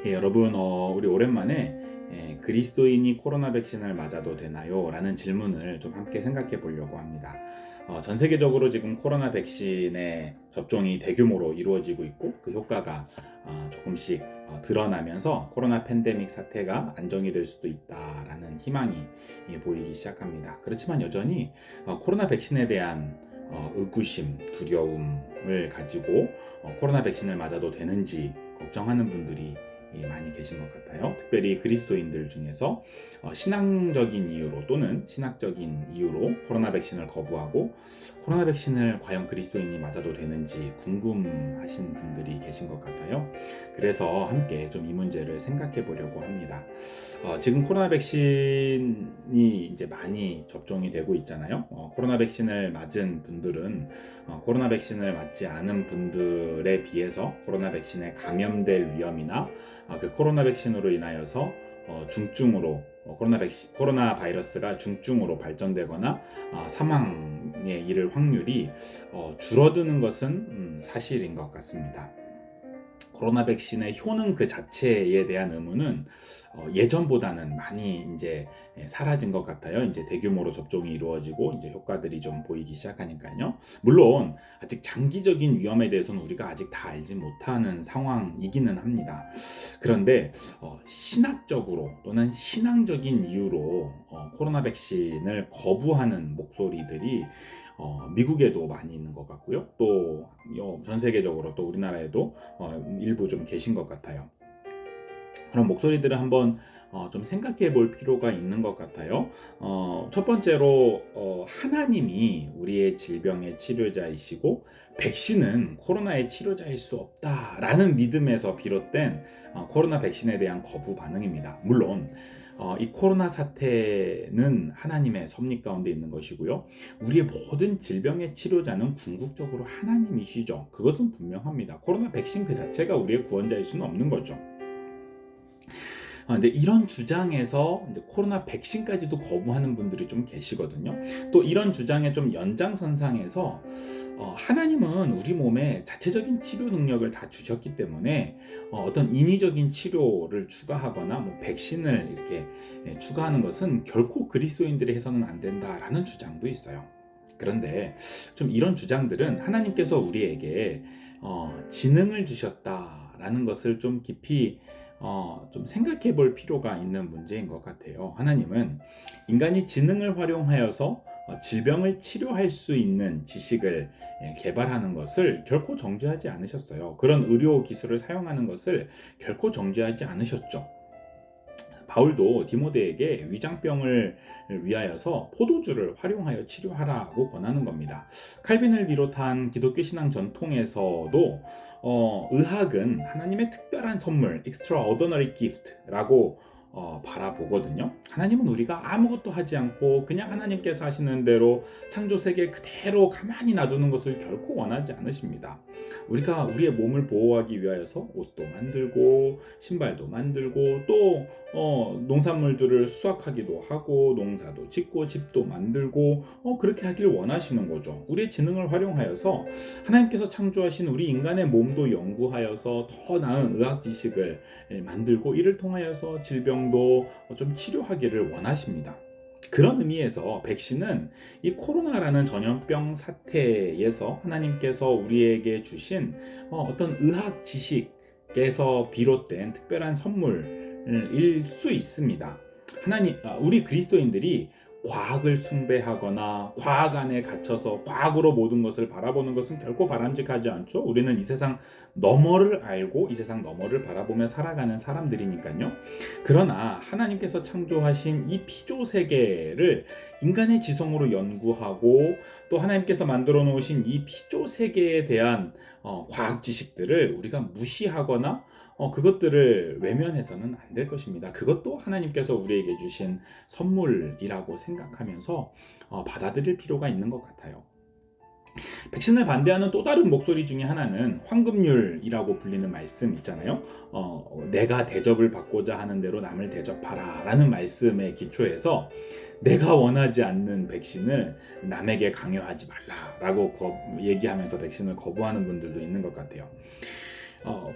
여러분, 우리 오랜만에 그리스도인이 코로나 백신을 맞아도 되나요? 라는 질문을 좀 함께 생각해 보려고 합니다. 전 세계적으로 지금 코로나 백신의 접종이 대규모로 이루어지고 있고 그 효과가 조금씩 드러나면서 코로나 팬데믹 사태가 안정이 될 수도 있다라는 희망이 보이기 시작합니다. 그렇지만 여전히 코로나 백신에 대한 의구심, 두려움을 가지고 코로나 백신을 맞아도 되는지 걱정하는 분들이 많이 계신 것 같아요. 특별히 그리스도인들 중에서 신앙적인 이유로 또는 신학적인 이유로 코로나 백신을 거부하고 코로나 백신을 과연 그리스도인이 맞아도 되는지 궁금하신 분들이 계신 것 같아요. 그래서 함께 좀 이 문제를 생각해 보려고 합니다. 지금 코로나 백신이 이제 많이 접종이 되고 있잖아요. 코로나 백신을 맞은 분들은 코로나 백신을 맞지 않은 분들에 비해서 코로나 백신에 감염될 위험이나 그 코로나 백신으로 인하여서 중증으로 코로나 바이러스가 중증으로 발전되거나 사망에 이를 확률이 줄어드는 것은 사실인 것 같습니다. 코로나 백신의 효능 그 자체에 대한 의문은 예전보다는 많이 이제 사라진 것 같아요. 이제 대규모로 접종이 이루어지고 이제 효과들이 좀 보이기 시작하니까요. 물론 아직 장기적인 위험에 대해서는 우리가 아직 다 알지 못하는 상황이기는 합니다. 그런데 신학적으로 또는 신앙적인 이유로 코로나 백신을 거부하는 목소리들이 미국에도 많이 있는 것 같고요. 또 전 세계적으로 또 우리나라에도 일부 좀 계신 것 같아요. 그런 목소리들을 한번 좀 생각해 볼 필요가 있는 것 같아요. 첫 번째로 하나님이 우리의 질병의 치료자이시고 백신은 코로나의 치료자일 수 없다라는 믿음에서 비롯된 코로나 백신에 대한 거부 반응입니다. 물론 이 코로나 사태는 하나님의 섭리 가운데 있는 것이고요. 우리의 모든 질병의 치료자는 궁극적으로 하나님이시죠. 그것은 분명합니다. 코로나 백신 그 자체가 우리의 구원자일 수는 없는 거죠. 근데 이런 주장에서 이제 코로나 백신까지도 거부하는 분들이 좀 계시거든요. 또 이런 주장의 좀 연장선상에서 하나님은 우리 몸에 자체적인 치료 능력을 다 주셨기 때문에 어떤 인위적인 치료를 추가하거나 뭐 백신을 이렇게 추가하는 것은 결코 그리스도인들이 해서는 안 된다라는 주장도 있어요. 그런데 좀 이런 주장들은 하나님께서 우리에게 지능을 주셨다라는 것을 좀 깊이 좀 생각해 볼 필요가 있는 문제인 것 같아요. 하나님은 인간이 지능을 활용하여서 질병을 치료할 수 있는 지식을 개발하는 것을 결코 정죄하지 않으셨어요. 그런 의료 기술을 사용하는 것을 결코 정죄하지 않으셨죠. 바울도 디모데에게 위장병을 위하여서 포도주를 활용하여 치료하라고 권하는 겁니다. 칼빈을 비롯한 기독교 신앙 전통에서도 의학은 하나님의 특별한 선물, extraordinary gift라고 바라보거든요. 하나님은 우리가 아무것도 하지 않고 그냥 하나님께서 하시는 대로 창조 세계 그대로 가만히 놔두는 것을 결코 원하지 않으십니다. 우리가 우리의 몸을 보호하기 위하여서 옷도 만들고 신발도 만들고 또 농산물들을 수확하기도 하고 농사도 짓고 집도 만들고 그렇게 하기를 원하시는 거죠. 우리의 지능을 활용하여서 하나님께서 창조하신 우리 인간의 몸도 연구하여서 더 나은 의학 지식을 만들고 이를 통하여서 질병도 좀 치료하기를 원하십니다. 그런 의미에서 백신은 이 코로나라는 전염병 사태에서 하나님께서 우리에게 주신 어떤 의학 지식에서 비롯된 특별한 선물일 수 있습니다. 우리 그리스도인들이 과학을 숭배하거나 과학 안에 갇혀서 과학으로 모든 것을 바라보는 것은 결코 바람직하지 않죠. 우리는 이 세상 너머를 알고 이 세상 너머를 바라보며 살아가는 사람들이니까요. 그러나 하나님께서 창조하신 이 피조 세계를 인간의 지성으로 연구하고 또 하나님께서 만들어 놓으신 이 피조 세계에 대한 과학 지식들을 우리가 무시하거나 그것들을 외면해서는 안 될 것입니다. 그것도 하나님께서 우리에게 주신 선물이라고 생각하면서 받아들일 필요가 있는 것 같아요. 백신을 반대하는 또 다른 목소리 중에 하나는 황금률이라고 불리는 말씀 있잖아요. 내가 대접을 받고자 하는 대로 남을 대접하라 라는 말씀에 기초해서 내가 원하지 않는 백신을 남에게 강요하지 말라라고 얘기하면서 백신을 거부하는 분들도 있는 것 같아요.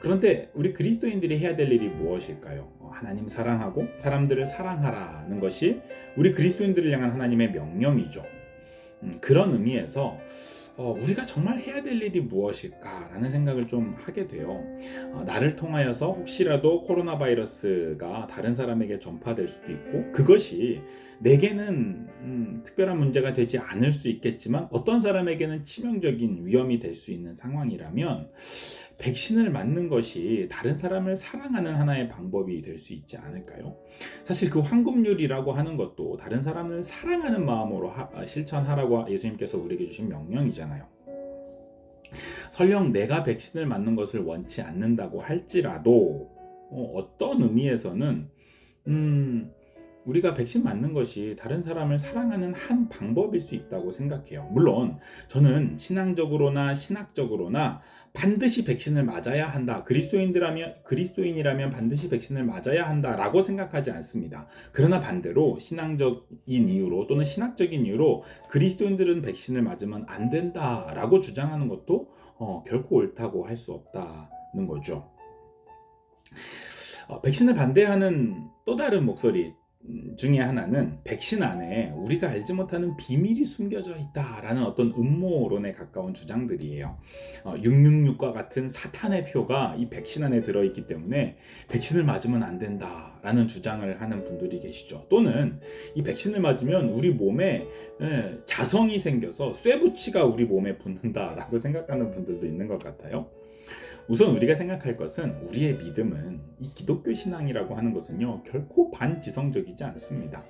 그런데 우리 그리스도인들이 해야 될 일이 무엇일까요? 하나님 사랑하고 사람들을 사랑하라는 것이 우리 그리스도인들을 향한 하나님의 명령이죠. 그런 의미에서 우리가 정말 해야 될 일이 무엇일까라는 생각을 좀 하게 돼요. 나를 통하여서 혹시라도 코로나 바이러스가 다른 사람에게 전파될 수도 있고, 그것이 내게는 특별한 문제가 되지 않을 수 있겠지만 어떤 사람에게는 치명적인 위험이 될 수 있는 상황이라면 백신을 맞는 것이 다른 사람을 사랑하는 하나의 방법이 될 수 있지 않을까요? 사실 그 황금률이라고 하는 것도 다른 사람을 사랑하는 마음으로 실천하라고 예수님께서 우리에게 주신 명령이잖아요. 설령 내가 백신을 맞는 것을 원치 않는다고 할지라도 어떤 의미에서는 우리가 백신 맞는 것이 다른 사람을 사랑하는 한 방법일 수 있다고 생각해요. 물론 저는 신앙적으로나 신학적으로나 반드시 백신을 맞아야 한다. 그리스도인이라면 반드시 백신을 맞아야 한다라고 생각하지 않습니다. 그러나 반대로 신앙적인 이유로 또는 신학적인 이유로 그리스도인들은 백신을 맞으면 안 된다라고 주장하는 것도 결코 옳다고 할 수 없다는 거죠. 백신을 반대하는 또 다른 목소리 중에 하나는 백신 안에 우리가 알지 못하는 비밀이 숨겨져 있다라는 어떤 음모론에 가까운 주장들이에요. 666과 같은 사탄의 표가 이 백신 안에 들어있기 때문에 백신을 맞으면 안 된다라는 주장을 하는 분들이 계시죠. 또는 이 백신을 맞으면 우리 몸에 자성이 생겨서 쇠붙이가 우리 몸에 붙는다라고 생각하는 분들도 있는 것 같아요. 우선 우리가 생각할 것은 우리의 믿음은 이 기독교 신앙이라고 하는 것은요 결코 반지성적이지 않습니다.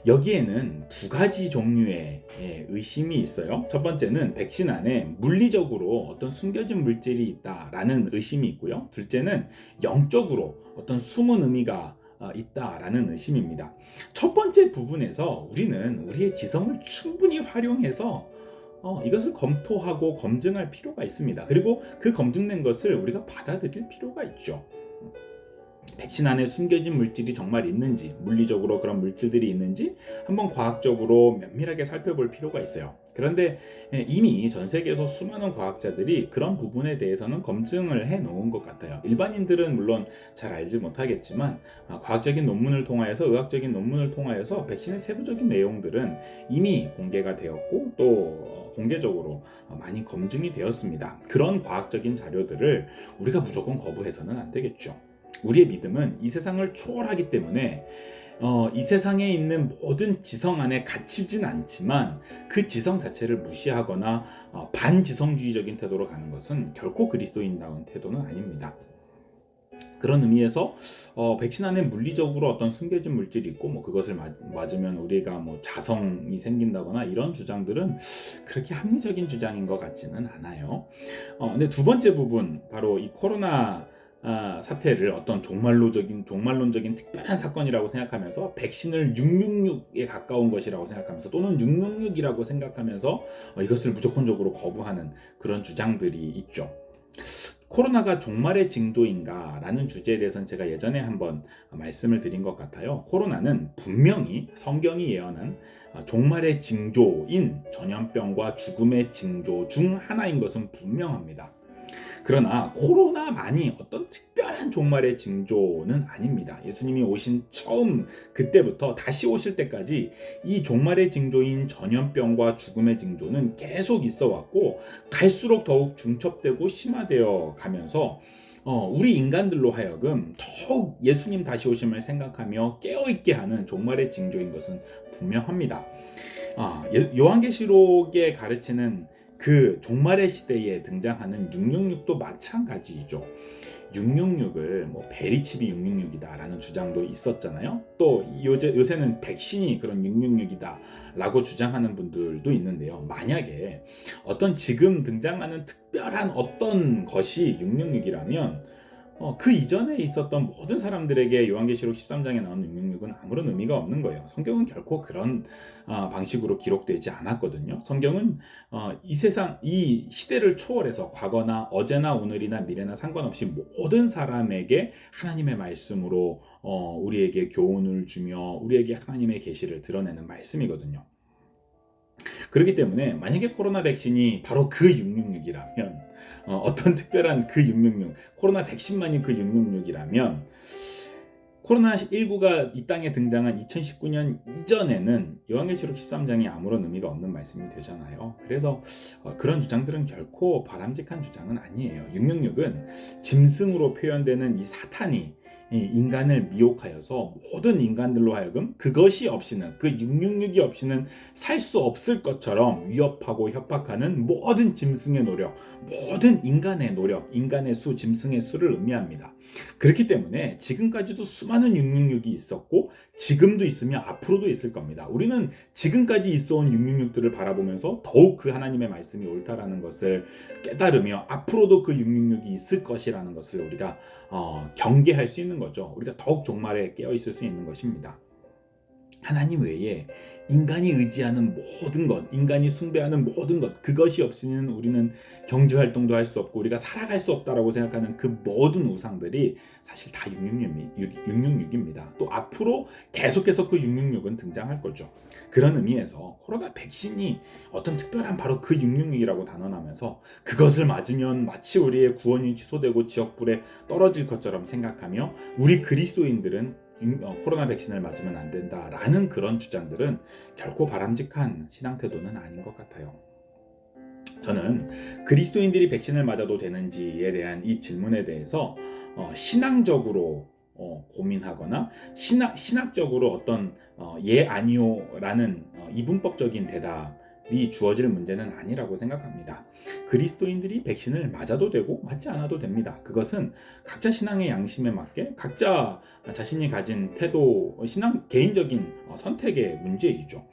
여기에는 두 가지 종류의 의심이 있어요. 첫 번째는 백신 안에 물리적으로 어떤 숨겨진 물질이 있다라는 의심이 있고요. 둘째는 영적으로 어떤 숨은 의미가 있다라는 의심입니다. 첫 번째 부분에서 우리는 우리의 지성을 충분히 활용해서 이것을 검토하고 검증할 필요가 있습니다. 그리고 그 검증된 것을 우리가 받아들일 필요가 있죠. 백신 안에 숨겨진 물질이 정말 있는지, 물리적으로 그런 물질들이 있는지 한번 과학적으로 면밀하게 살펴볼 필요가 있어요. 그런데 이미 전 세계에서 수많은 과학자들이 그런 부분에 대해서는 검증을 해 놓은 것 같아요. 일반인들은 물론 잘 알지 못하겠지만 과학적인 논문을 통하여서, 의학적인 논문을 통하여서 백신의 세부적인 내용들은 이미 공개가 되었고 또 공개적으로 많이 검증이 되었습니다. 그런 과학적인 자료들을 우리가 무조건 거부해서는 안 되겠죠. 우리의 믿음은 이 세상을 초월하기 때문에 이 세상에 있는 모든 지성 안에 갇히진 않지만 그 지성 자체를 무시하거나 반지성주의적인 태도로 가는 것은 결코 그리스도인다운 태도는 아닙니다. 그런 의미에서 백신 안에 물리적으로 어떤 숨겨진 물질이 있고 그것을 맞으면 우리가 자성이 생긴다거나 이런 주장들은 그렇게 합리적인 주장인 것 같지는 않아요. 근데 두 번째 부분, 바로 이 코로나 사태를 어떤 종말론적인 특별한 사건이라고 생각하면서 백신을 666에 가까운 것이라고 생각하면서 또는 666이라고 생각하면서 이것을 무조건적으로 거부하는 그런 주장들이 있죠. 코로나가 종말의 징조인가 라는 주제에 대해서는 제가 예전에 한번 말씀을 드린 것 같아요. 코로나는 분명히 성경이 예언한 종말의 징조인 전염병과 죽음의 징조 중 하나인 것은 분명합니다. 그러나 코로나만이 어떤 특별한 종말의 징조는 아닙니다. 예수님이 오신 처음 그때부터 다시 오실 때까지 이 종말의 징조인 전염병과 죽음의 징조는 계속 있어 왔고 갈수록 더욱 중첩되고 심화되어 가면서 우리 인간들로 하여금 더욱 예수님 다시 오심을 생각하며 깨어있게 하는 종말의 징조인 것은 분명합니다. 요한계시록에 가르치는 그 종말의 시대에 등장하는 666도 마찬가지이죠. 666을 베리칩이 666이다 라는 주장도 있었잖아요. 또 요새는 백신이 그런 666이다 라고 주장하는 분들도 있는데요. 만약에 어떤 지금 등장하는 특별한 어떤 것이 666이라면 그 이전에 있었던 모든 사람들에게 요한계시록 13장에 나온 666은 아무런 의미가 없는 거예요. 성경은 결코 그런 방식으로 기록되지 않았거든요. 성경은 이 세상, 이 시대를 초월해서 과거나 어제나 오늘이나 미래나 상관없이 모든 사람에게 하나님의 말씀으로 우리에게 교훈을 주며 우리에게 하나님의 계시를 드러내는 말씀이거든요. 그렇기 때문에 만약에 코로나 백신이 바로 그 666이라면 어떤 특별한 그 666, 코로나 백신만이 그 666이라면 코로나19가 이 땅에 등장한 2019년 이전에는 요한계시록 13장이 아무런 의미가 없는 말씀이 되잖아요. 그래서 그런 주장들은 결코 바람직한 주장은 아니에요. 666은 짐승으로 표현되는 이 사탄이 이 인간을 미혹하여서 모든 인간들로 하여금 그것이 없이는, 그 666이 없이는 살 수 없을 것처럼 위협하고 협박하는 모든 짐승의 노력, 모든 인간의 노력, 인간의 수, 짐승의 수를 의미합니다. 그렇기 때문에 지금까지도 수많은 666이 있었고 지금도 있으며 앞으로도 있을 겁니다. 우리는 지금까지 있어온 666들을 바라보면서 더욱 그 하나님의 말씀이 옳다라는 것을 깨달으며 앞으로도 그 666이 있을 것이라는 것을 우리가 경계할 수 있는 거죠. 우리가 더욱 종말에 깨어 있을 수 있는 것입니다. 하나님 외에 인간이 의지하는 모든 것, 인간이 숭배하는 모든 것, 그것이 없이는 우리는 경제활동도 할 수 없고 우리가 살아갈 수 없다라고 생각하는 그 모든 우상들이 사실 다 666입니다. 또 앞으로 계속해서 그 666은 등장할 거죠. 그런 의미에서 코로나 백신이 어떤 특별한 바로 그 666이라고 단언하면서 그것을 맞으면 마치 우리의 구원이 취소되고 지옥불에 떨어질 것처럼 생각하며 우리 그리스도인들은 코로나 백신을 맞으면 안 된다라는 그런 주장들은 결코 바람직한 신앙 태도는 아닌 것 같아요. 저는 그리스도인들이 백신을 맞아도 되는지에 대한 이 질문에 대해서 신앙적으로 고민하거나 신학적으로 어떤 예 아니요라는 이분법적인 대답이 주어질 문제는 아니라고 생각합니다. 그리스도인들이 백신을 맞아도 되고 맞지 않아도 됩니다. 그것은 각자 신앙의 양심에 맞게 각자 자신이 가진 태도, 신앙 개인적인 선택의 문제이죠.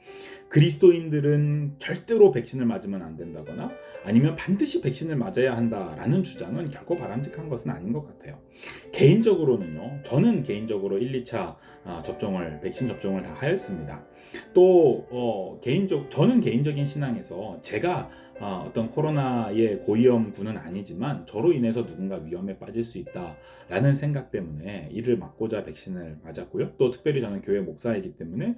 그리스도인들은 절대로 백신을 맞으면 안 된다거나 아니면 반드시 백신을 맞아야 한다라는 주장은 결코 바람직한 것은 아닌 것 같아요. 개인적으로는요, 저는 개인적으로 1, 2차 백신 접종을 다 하였습니다. 또 저는 개인적인 신앙에서 제가 어떤 코로나의 고위험군은 아니지만 저로 인해서 누군가 위험에 빠질 수 있다라는 생각 때문에 이를 막고자 백신을 맞았고요. 또 특별히 저는 교회 목사이기 때문에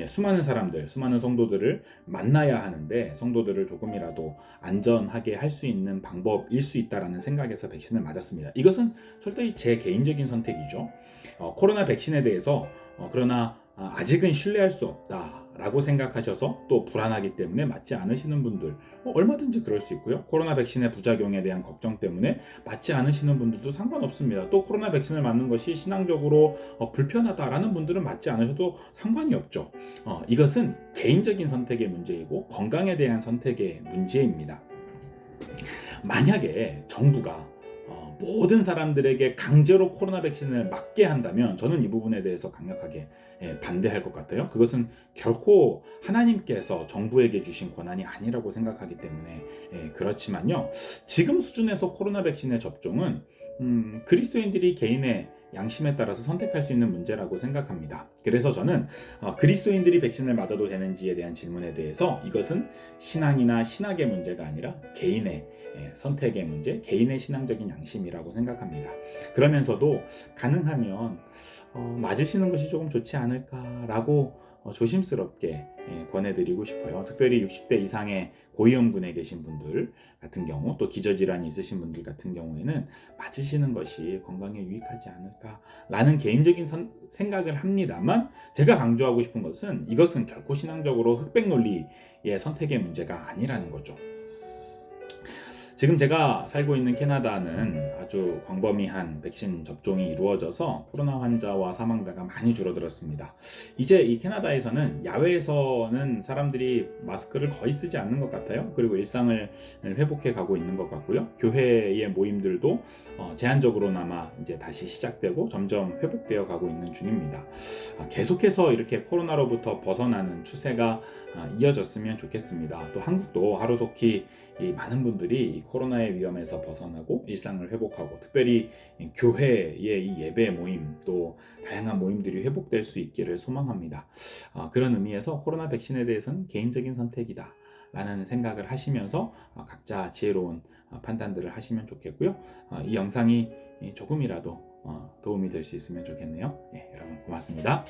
수많은 사람들, 수많은 성도들을 만나야 하는데 성도들을 조금이라도 안전하게 할 수 있는 방법일 수 있다라는 생각에서 백신을 맞았습니다. 이것은 절대 제 개인적인 선택이죠. 코로나 백신에 대해서 그러나 아직은 신뢰할 수 없다라고 생각하셔서 또 불안하기 때문에 맞지 않으시는 분들 얼마든지 그럴 수 있고요. 코로나 백신의 부작용에 대한 걱정 때문에 맞지 않으시는 분들도 상관없습니다. 또 코로나 백신을 맞는 것이 신앙적으로 불편하다라는 분들은 맞지 않으셔도 상관이 없죠. 이것은 개인적인 선택의 문제이고 건강에 대한 선택의 문제입니다. 만약에 정부가 모든 사람들에게 강제로 코로나 백신을 맞게 한다면 저는 이 부분에 대해서 강력하게 반대할 것 같아요. 그것은 결코 하나님께서 정부에게 주신 권한이 아니라고 생각하기 때문에 그렇지만요. 지금 수준에서 코로나 백신의 접종은 그리스도인들이 개인의 양심에 따라서 선택할 수 있는 문제라고 생각합니다. 그래서 저는 그리스도인들이 백신을 맞아도 되는지에 대한 질문에 대해서 이것은 신앙이나 신학의 문제가 아니라 개인의 선택의 문제, 개인의 신앙적인 양심이라고 생각합니다. 그러면서도 가능하면 맞으시는 것이 조금 좋지 않을까라고 조심스럽게 권해드리고 싶어요. 특별히 60대 이상의 고위험군에 계신 분들 같은 경우, 또 기저질환이 있으신 분들 같은 경우에는 맞으시는 것이 건강에 유익하지 않을까라는 개인적인 생각을 합니다만, 제가 강조하고 싶은 것은 이것은 결코 신앙적으로 흑백 논리의 선택의 문제가 아니라는 거죠. 지금 제가 살고 있는 캐나다는 아주 광범위한 백신 접종이 이루어져서 코로나 환자와 사망자가 많이 줄어들었습니다. 이제 이 캐나다에서는 야외에서는 사람들이 마스크를 거의 쓰지 않는 것 같아요. 그리고 일상을 회복해 가고 있는 것 같고요. 교회의 모임들도 제한적으로나마 이제 다시 시작되고 점점 회복되어 가고 있는 중입니다. 계속해서 이렇게 코로나로부터 벗어나는 추세가 이어졌으면 좋겠습니다. 또 한국도 하루속히 이 많은 분들이 이 코로나의 위험에서 벗어나고 일상을 회복하고, 특별히 교회의 이 예배 모임, 또 다양한 모임들이 회복될 수 있기를 소망합니다. 그런 의미에서 코로나 백신에 대해서는 개인적인 선택이다 라는 생각을 하시면서 각자 지혜로운 판단들을 하시면 좋겠고요. 이 영상이 조금이라도 도움이 될 수 있으면 좋겠네요. 여러분 고맙습니다.